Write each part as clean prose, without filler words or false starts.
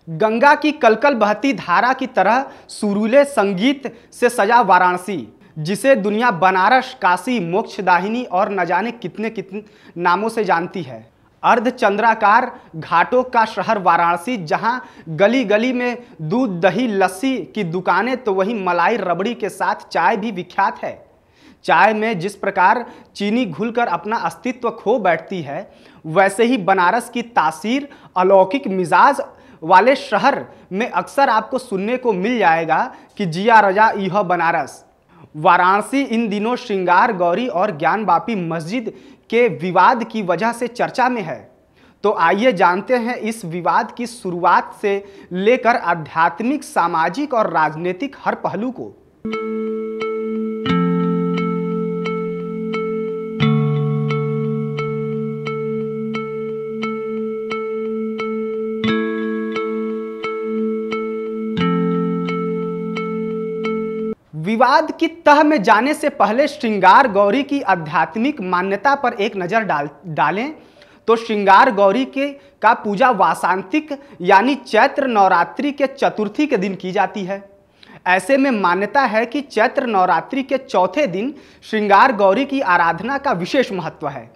गंगा की कलकल बहती धारा की तरह सुरीले संगीत से सजा वाराणसी, जिसे दुनिया बनारस, काशी, मोक्षदायिनी और न जाने कितने कितने नामों से जानती है। अर्धचंद्राकार घाटों का शहर वाराणसी, जहां गली गली में दूध, दही, लस्सी की दुकानें तो वहीं मलाई रबड़ी के साथ चाय भी विख्यात है। चाय में जिस प्रकार चीनी घुलकर अपना अस्तित्व खो बैठती है, वैसे ही बनारस की तासीर अलौकिक मिजाज वाले शहर में अक्सर आपको सुनने को मिल जाएगा कि जिया रजा यह बनारस। वाराणसी इन दिनों श्रृंगार गौरी और ज्ञानवापी मस्जिद के विवाद की वजह से चर्चा में है। तो आइए जानते हैं इस विवाद की शुरुआत से लेकर आध्यात्मिक, सामाजिक और राजनीतिक हर पहलू को। विवाद की तह में जाने से पहले श्रृंगार गौरी की आध्यात्मिक मान्यता पर एक नजर डालें तो श्रृंगार गौरी का पूजा वासांतिक यानी चैत्र नवरात्रि के चतुर्थी के दिन की जाती है। ऐसे में मान्यता है कि चैत्र नवरात्रि के चौथे दिन श्रृंगार गौरी की आराधना का विशेष महत्व है।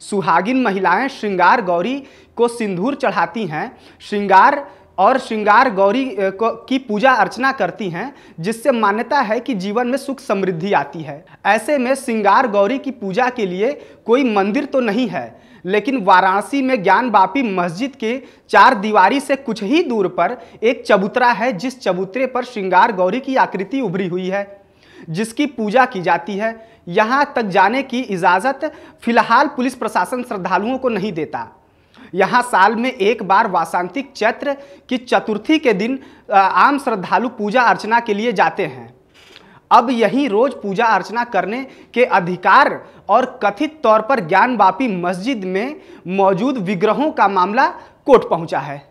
सुहागिन महिलाएं श्रृंगार गौरी को सिंदूर चढ़ाती हैं, श्रृंगार गौरी की पूजा अर्चना करती हैं, जिससे मान्यता है कि जीवन में सुख समृद्धि आती है। ऐसे में श्रृंगार गौरी की पूजा के लिए कोई मंदिर तो नहीं है, लेकिन वाराणसी में ज्ञानवापी मस्जिद के चार दीवारी से कुछ ही दूर पर एक चबूतरा है, जिस चबूतरे पर श्रृंगार गौरी की आकृति उभरी हुई है, जिसकी पूजा की जाती है। यहाँ तक जाने की इजाज़त फिलहाल पुलिस प्रशासन श्रद्धालुओं को नहीं देता। यहाँ साल में एक बार वासांतिक चैत्र की चतुर्थी के दिन आम श्रद्धालु पूजा अर्चना के लिए जाते हैं। अब यही रोज पूजा अर्चना करने के अधिकार और कथित तौर पर ज्ञानवापी मस्जिद में मौजूद विग्रहों का मामला कोर्ट पहुंचा है।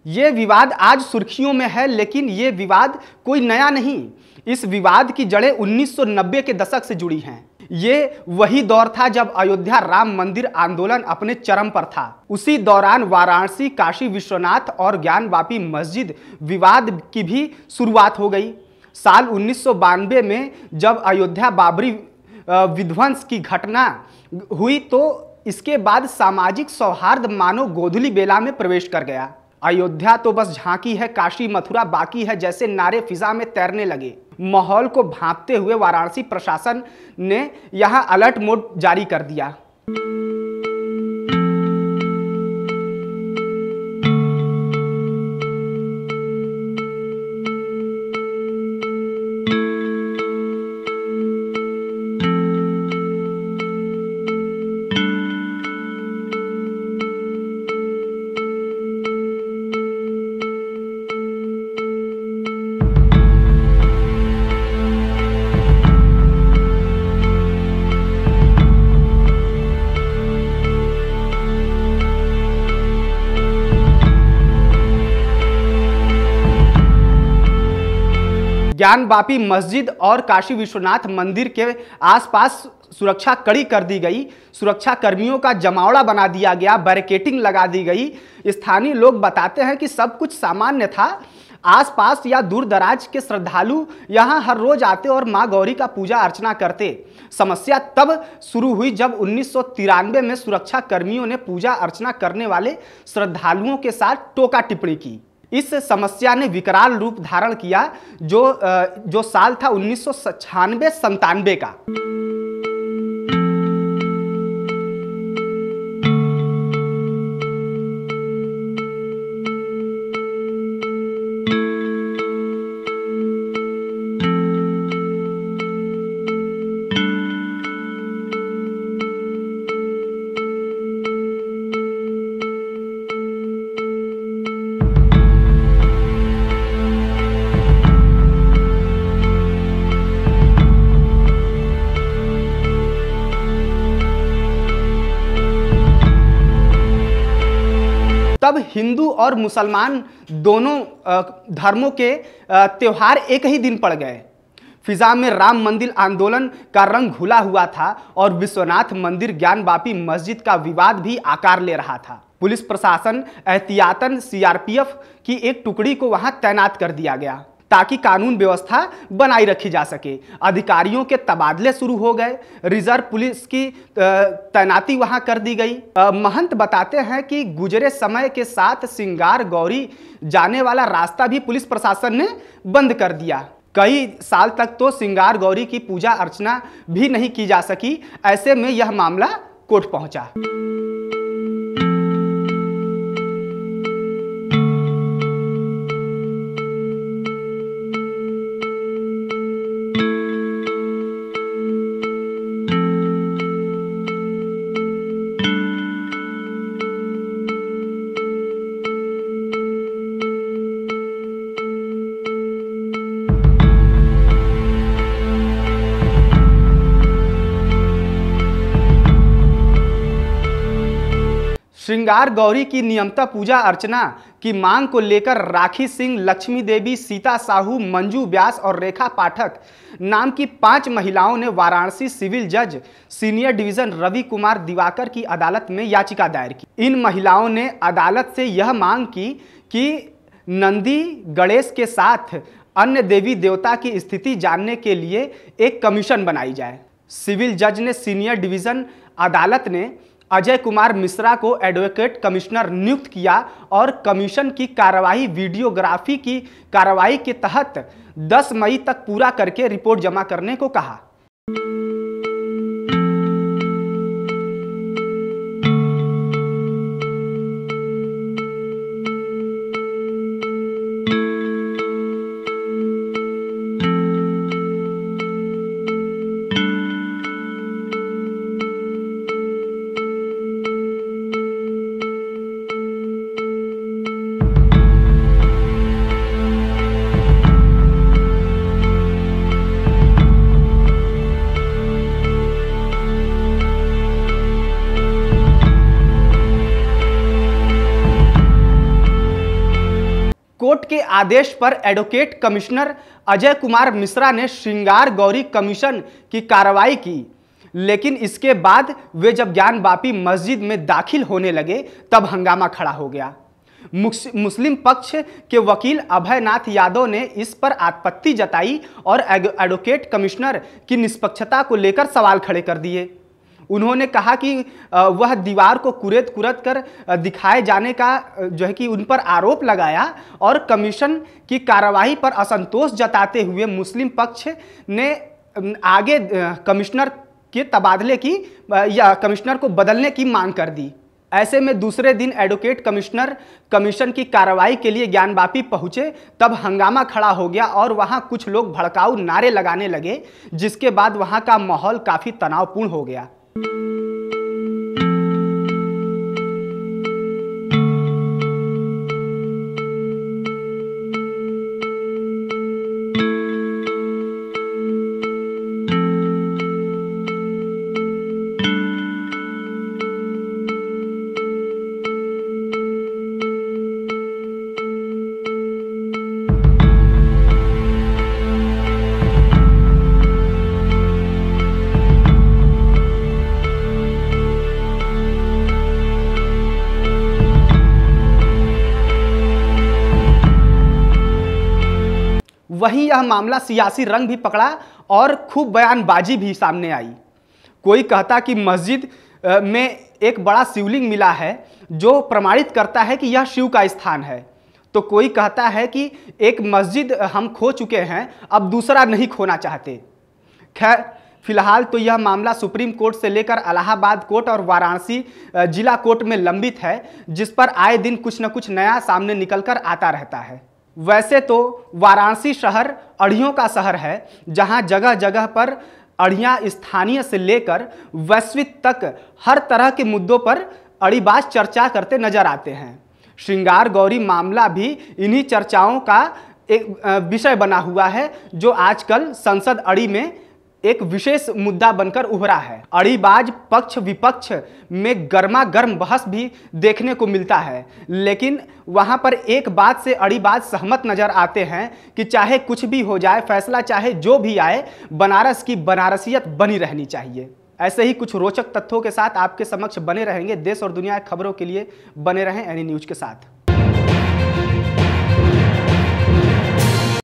ये विवाद आज सुर्खियों में है, लेकिन ये विवाद कोई नया नहीं। इस विवाद की जड़ें 1990 के दशक से जुड़ी हैं। ये वही दौर था जब अयोध्या राम मंदिर आंदोलन अपने चरम पर था। उसी दौरान वाराणसी, काशी विश्वनाथ और ज्ञानवापी मस्जिद विवाद की भी शुरुआत हो गई। साल 1992 में जब अयोध्या बाबरी विध्वंस की घटना हुई, तो इसके बाद सामाजिक सौहार्द मानो गोधूली बेला में प्रवेश कर गया। अयोध्या तो बस झांकी है, काशी मथुरा बाकी है जैसे नारे फिजा में तैरने लगे। माहौल को भांपते हुए वाराणसी प्रशासन ने यहां अलर्ट मोड जारी कर दिया। ज्ञानवापी मस्जिद और काशी विश्वनाथ मंदिर के आसपास सुरक्षा कड़ी कर दी गई। सुरक्षा कर्मियों का जमावड़ा बना दिया गया, बैरिकेडिंग लगा दी गई। स्थानीय लोग बताते हैं कि सब कुछ सामान्य था। आसपास या दूर दराज के श्रद्धालु यहां हर रोज आते और मां गौरी का पूजा अर्चना करते। समस्या तब शुरू हुई जब 1993 में सुरक्षा कर्मियों ने पूजा अर्चना करने वाले श्रद्धालुओं के साथ टोका टिप्पणी की। इस समस्या ने विकराल रूप धारण किया जो साल था 1996-97 का। तब हिंदू और मुसलमान दोनों धर्मों के त्योहार एक ही दिन पड़ गए। फिजा में राम मंदिर आंदोलन का रंग घुला हुआ था और विश्वनाथ मंदिर ज्ञानवापी मस्जिद का विवाद भी आकार ले रहा था। पुलिस प्रशासन एहतियातन सीआरपीएफ की एक टुकड़ी को वहां तैनात कर दिया गया ताकि कानून व्यवस्था बनाई रखी जा सके। अधिकारियों के तबादले शुरू हो गए। रिजर्व पुलिस की तैनाती वहां कर दी गई। महंत बताते हैं कि गुजरे समय के साथ सिंगार गौरी जाने वाला रास्ता भी पुलिस प्रशासन ने बंद कर दिया। कई साल तक तो सिंगार गौरी की पूजा अर्चना भी नहीं की जा सकी। ऐसे में यह मामला कोर्ट पहुंचा। श्रृंगार गौरी की नियमित पूजा अर्चना की मांग को लेकर राखी सिंह, लक्ष्मी देवी, सीता साहू, मंजू व्यास और रेखा पाठक नाम की 5 महिलाओं ने वाराणसी सिविल जज सीनियर डिवीजन रवि कुमार दिवाकर की अदालत में याचिका दायर की। इन महिलाओं ने अदालत से यह मांग की कि नंदी गणेश के साथ अन्य देवी देवता की स्थिति जानने के लिए एक कमीशन बनाई जाए। सिविल जज ने सीनियर डिवीजन अदालत ने अजय कुमार मिश्रा को एडवोकेट कमिश्नर नियुक्त किया और कमीशन की कार्रवाई वीडियोग्राफी की कार्रवाई के तहत 10 मई तक पूरा करके रिपोर्ट जमा करने को कहा। कोर्ट के आदेश पर एडवोकेट कमिश्नर अजय कुमार मिश्रा ने श्रृंगार गौरी कमीशन की कार्रवाई की, लेकिन इसके बाद वे जब ज्ञानवापी मस्जिद में दाखिल होने लगे तब हंगामा खड़ा हो गया। मुस्लिम पक्ष के वकील अभयनाथ यादव ने इस पर आपत्ति जताई और एडवोकेट कमिश्नर की निष्पक्षता को लेकर सवाल खड़े कर दिए। उन्होंने कहा कि वह दीवार को कुरेद कुरद कर दिखाए जाने का जो है कि उन पर आरोप लगाया और कमीशन की कार्रवाई पर असंतोष जताते हुए मुस्लिम पक्ष ने आगे कमिश्नर के तबादले की या कमिश्नर को बदलने की मांग कर दी। ऐसे में दूसरे दिन एडवोकेट कमिश्नर कमीशन की कार्रवाई के लिए ज्ञानवापी पहुंचे तब हंगामा खड़ा हो गया और वहां कुछ लोग भड़काऊ नारे लगाने लगे, जिसके बाद वहां का माहौल काफी तनावपूर्ण हो गया। वहीं यह मामला सियासी रंग भी पकड़ा और खूब बयानबाजी भी सामने आई। कोई कहता कि मस्जिद में एक बड़ा शिवलिंग मिला है जो प्रमाणित करता है कि यह शिव का स्थान है, तो कोई कहता है कि एक मस्जिद हम खो चुके हैं, अब दूसरा नहीं खोना चाहते। खैर, फिलहाल तो यह मामला सुप्रीम कोर्ट से लेकर इलाहाबाद कोर्ट और वाराणसी जिला कोर्ट में लंबित है, जिस पर आए दिन कुछ न कुछ नया सामने निकलकर आता रहता है। वैसे तो वाराणसी शहर अड़ियों का शहर है, जहां जगह जगह पर अड़ियां स्थानीय से लेकर वैश्विक तक हर तरह के मुद्दों पर अड़ीबाज चर्चा करते नजर आते हैं। श्रृंगार गौरी मामला भी इन्हीं चर्चाओं का एक विषय बना हुआ है, जो आजकल संसद अड़ी में एक विशेष मुद्दा बनकर उभरा है। अड़ीबाज पक्ष विपक्ष में गर्मा गर्म बहस भी देखने को मिलता है, लेकिन वहां पर एक बात से अड़ीबाज सहमत नजर आते हैं कि चाहे कुछ भी हो जाए, फैसला चाहे जो भी आए, बनारस की बनारसियत बनी रहनी चाहिए। ऐसे ही कुछ रोचक तथ्यों के साथ आपके समक्ष बने रहेंगे। देश और दुनिया की खबरों के लिए बने रहें एनी न्यूज के साथ।